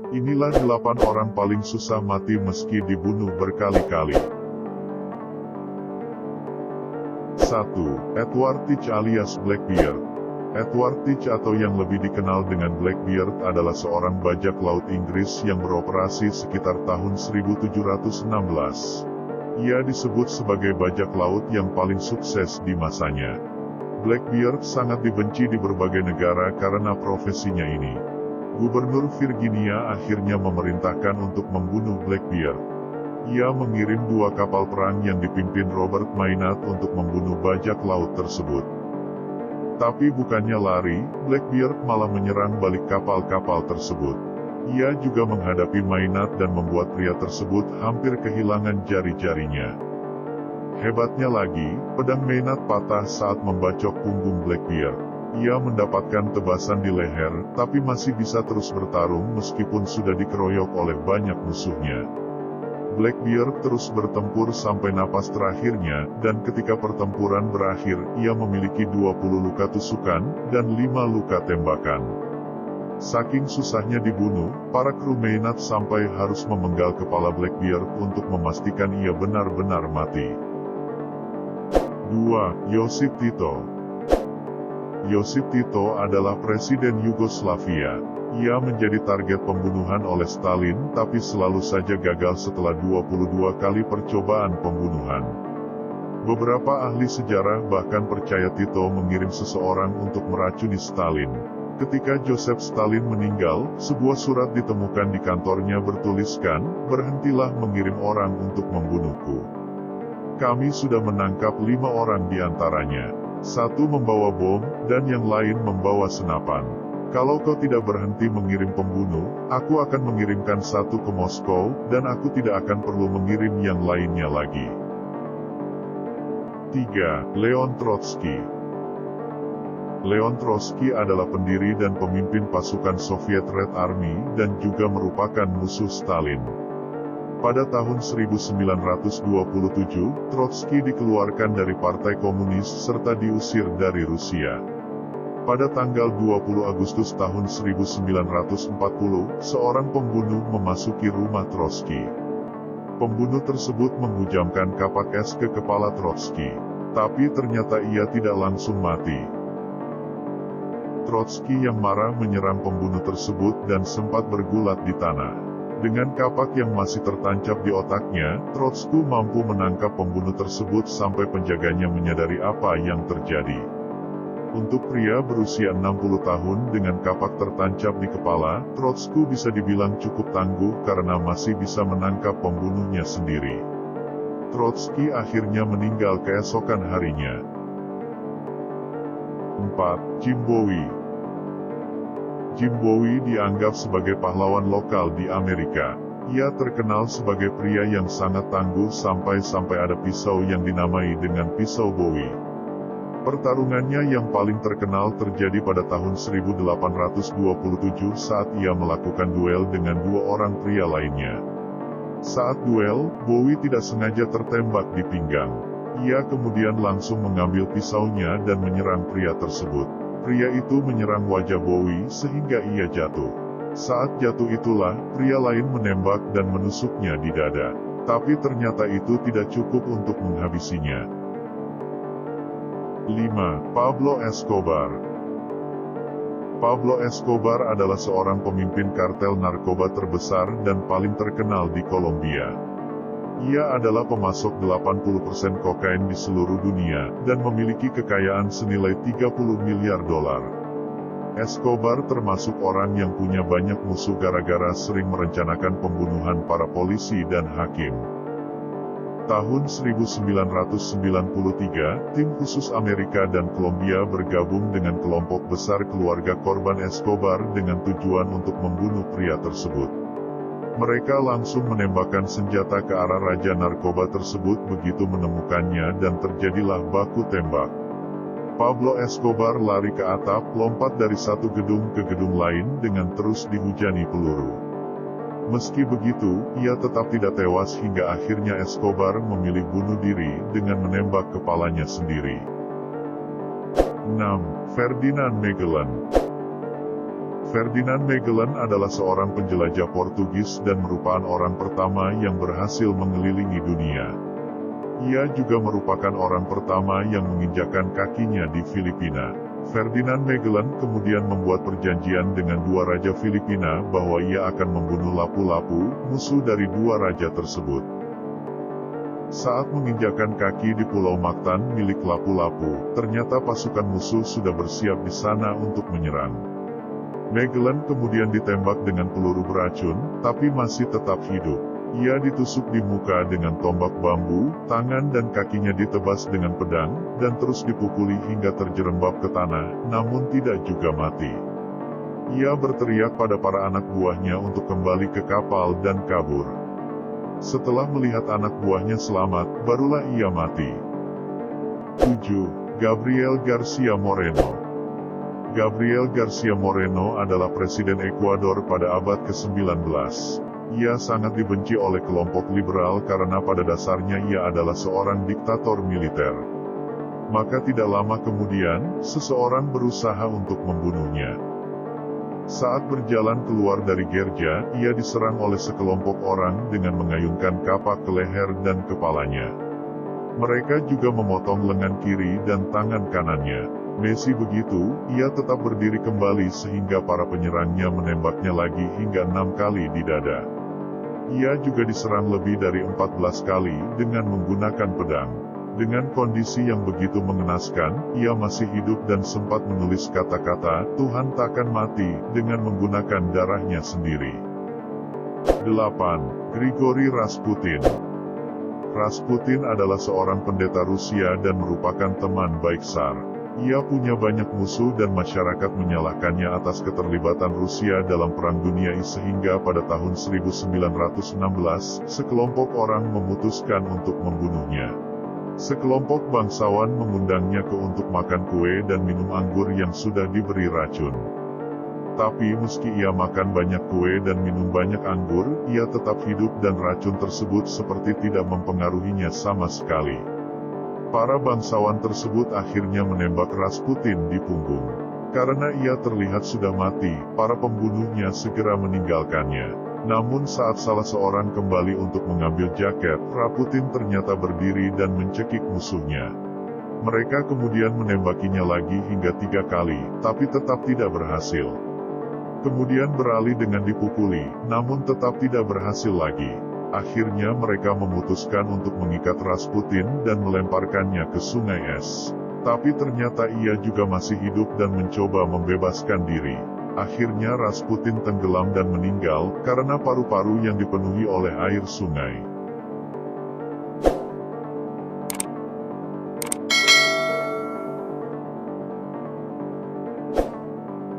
Inilah 8 orang paling susah mati meski dibunuh berkali-kali. 1. Edward Teach alias Blackbeard. Edward Teach atau yang lebih dikenal dengan Blackbeard adalah seorang bajak laut Inggris yang beroperasi sekitar tahun 1716. Ia disebut sebagai bajak laut yang paling sukses di masanya. Blackbeard sangat dibenci di berbagai negara karena profesinya ini. Gubernur Virginia akhirnya memerintahkan untuk membunuh Blackbeard. Ia mengirim 2 kapal perang yang dipimpin Robert Maynard untuk membunuh bajak laut tersebut. Tapi bukannya lari, Blackbeard malah menyerang balik kapal-kapal tersebut. Ia juga menghadapi Maynard dan membuat pria tersebut hampir kehilangan jari-jarinya. Hebatnya lagi, pedang Maynard patah saat membacok punggung Blackbeard. Ia mendapatkan tebasan di leher, tapi masih bisa terus bertarung meskipun sudah dikeroyok oleh banyak musuhnya. Blackbeard terus bertempur sampai napas terakhirnya, dan ketika pertempuran berakhir, ia memiliki 20 luka tusukan, dan 5 luka tembakan. Saking susahnya dibunuh, para kru Maynard sampai harus memenggal kepala Blackbeard untuk memastikan ia benar-benar mati. 2. Josip Tito. Josip Tito adalah Presiden Yugoslavia. Ia menjadi target pembunuhan oleh Stalin, tapi selalu saja gagal setelah 22 kali percobaan pembunuhan. Beberapa ahli sejarah bahkan percaya Tito mengirim seseorang untuk meracuni Stalin. Ketika Joseph Stalin meninggal, sebuah surat ditemukan di kantornya bertuliskan, "Berhentilah mengirim orang untuk membunuhku. Kami sudah menangkap 5 orang di antaranya. 1 membawa bom, dan yang lain membawa senapan. Kalau kau tidak berhenti mengirim pembunuh, aku akan mengirimkan 1 ke Moskow, dan aku tidak akan perlu mengirim yang lainnya lagi." 3. Leon Trotsky. Leon Trotsky adalah pendiri dan pemimpin pasukan Soviet Red Army, dan juga merupakan musuh Stalin. Pada tahun 1927, Trotsky dikeluarkan dari Partai Komunis serta diusir dari Rusia. Pada tanggal 20 Agustus tahun 1940, seorang pembunuh memasuki rumah Trotsky. Pembunuh tersebut menghujamkan kapak es ke kepala Trotsky. Tapi ternyata ia tidak langsung mati. Trotsky yang marah menyerang pembunuh tersebut dan sempat bergulat di tanah. Dengan kapak yang masih tertancap di otaknya, Trotsky mampu menangkap pembunuh tersebut sampai penjaganya menyadari apa yang terjadi. Untuk pria berusia 60 tahun dengan kapak tertancap di kepala, Trotsky bisa dibilang cukup tangguh karena masih bisa menangkap pembunuhnya sendiri. Trotsky akhirnya meninggal keesokan harinya. 4. Jim Bowie. Jim Bowie dianggap sebagai pahlawan lokal di Amerika. Ia terkenal sebagai pria yang sangat tangguh sampai ada pisau yang dinamai dengan pisau Bowie. Pertarungannya yang paling terkenal terjadi pada tahun 1827 saat ia melakukan duel dengan 2 orang pria lainnya. Saat duel, Bowie tidak sengaja tertembak di pinggang. Ia kemudian langsung mengambil pisaunya dan menyerang pria tersebut. Pria itu menyerang wajah Bowie sehingga ia jatuh. Saat jatuh itulah, pria lain menembak dan menusuknya di dada. Tapi ternyata itu tidak cukup untuk menghabisinya. 5. Pablo Escobar. Pablo Escobar adalah seorang pemimpin kartel narkoba terbesar dan paling terkenal di Kolombia. Ia adalah pemasok 80% kokain di seluruh dunia, dan memiliki kekayaan senilai 30 miliar dolar. Escobar termasuk orang yang punya banyak musuh gara-gara sering merencanakan pembunuhan para polisi dan hakim. Tahun 1993, tim khusus Amerika dan Kolombia bergabung dengan kelompok besar keluarga korban Escobar dengan tujuan untuk membunuh pria tersebut. Mereka langsung menembakkan senjata ke arah raja narkoba tersebut begitu menemukannya dan terjadilah baku tembak. Pablo Escobar lari ke atap, lompat dari satu gedung ke gedung lain dengan terus dihujani peluru. Meski begitu, ia tetap tidak tewas hingga akhirnya Escobar memilih bunuh diri dengan menembak kepalanya sendiri. 6. Ferdinand Magellan. Ferdinand Magellan adalah seorang penjelajah Portugis dan merupakan orang pertama yang berhasil mengelilingi dunia. Ia juga merupakan orang pertama yang menginjakkan kakinya di Filipina. Ferdinand Magellan kemudian membuat perjanjian dengan dua raja Filipina bahwa ia akan membunuh Lapu-Lapu, musuh dari dua raja tersebut. Saat menginjakkan kaki di Pulau Mactan milik Lapu-Lapu, ternyata pasukan musuh sudah bersiap di sana untuk menyerang. Magellan kemudian ditembak dengan peluru beracun, tapi masih tetap hidup. Ia ditusuk di muka dengan tombak bambu, tangan dan kakinya ditebas dengan pedang, dan terus dipukuli hingga terjerembab ke tanah, namun tidak juga mati. Ia berteriak pada para anak buahnya untuk kembali ke kapal dan kabur. Setelah melihat anak buahnya selamat, barulah ia mati. 7. Gabriel Garcia Moreno. Gabriel Garcia Moreno adalah presiden Ekuador pada abad ke-19. Ia sangat dibenci oleh kelompok liberal karena pada dasarnya ia adalah seorang diktator militer. Maka tidak lama kemudian, seseorang berusaha untuk membunuhnya. Saat berjalan keluar dari gereja, ia diserang oleh sekelompok orang dengan mengayunkan kapak ke leher dan kepalanya. Mereka juga memotong lengan kiri dan tangan kanannya. Meski begitu, ia tetap berdiri kembali sehingga para penyerangnya menembaknya lagi hingga 6 kali di dada. Ia juga diserang lebih dari 14 kali dengan menggunakan pedang. Dengan kondisi yang begitu mengenaskan, ia masih hidup dan sempat menulis kata-kata, "Tuhan takkan mati," dengan menggunakan darahnya sendiri. 8. Grigori Rasputin. Rasputin adalah seorang pendeta Rusia dan merupakan teman baik Tsar. Ia punya banyak musuh dan masyarakat menyalahkannya atas keterlibatan Rusia dalam Perang Dunia I sehingga pada tahun 1916, sekelompok orang memutuskan untuk membunuhnya. Sekelompok bangsawan mengundangnya untuk makan kue dan minum anggur yang sudah diberi racun. Tapi meski ia makan banyak kue dan minum banyak anggur, ia tetap hidup dan racun tersebut seperti tidak mempengaruhinya sama sekali. Para bangsawan tersebut akhirnya menembak Rasputin di punggung. Karena ia terlihat sudah mati, para pembunuhnya segera meninggalkannya. Namun saat salah seorang kembali untuk mengambil jaket, Rasputin ternyata berdiri dan mencekik musuhnya. Mereka kemudian menembakinya lagi hingga 3 kali, tapi tetap tidak berhasil. Kemudian beralih dengan dipukuli, namun tetap tidak berhasil lagi. Akhirnya mereka memutuskan untuk mengikat Rasputin dan melemparkannya ke sungai es. Tapi ternyata ia juga masih hidup dan mencoba membebaskan diri. Akhirnya Rasputin tenggelam dan meninggal, karena paru-paru yang dipenuhi oleh air sungai.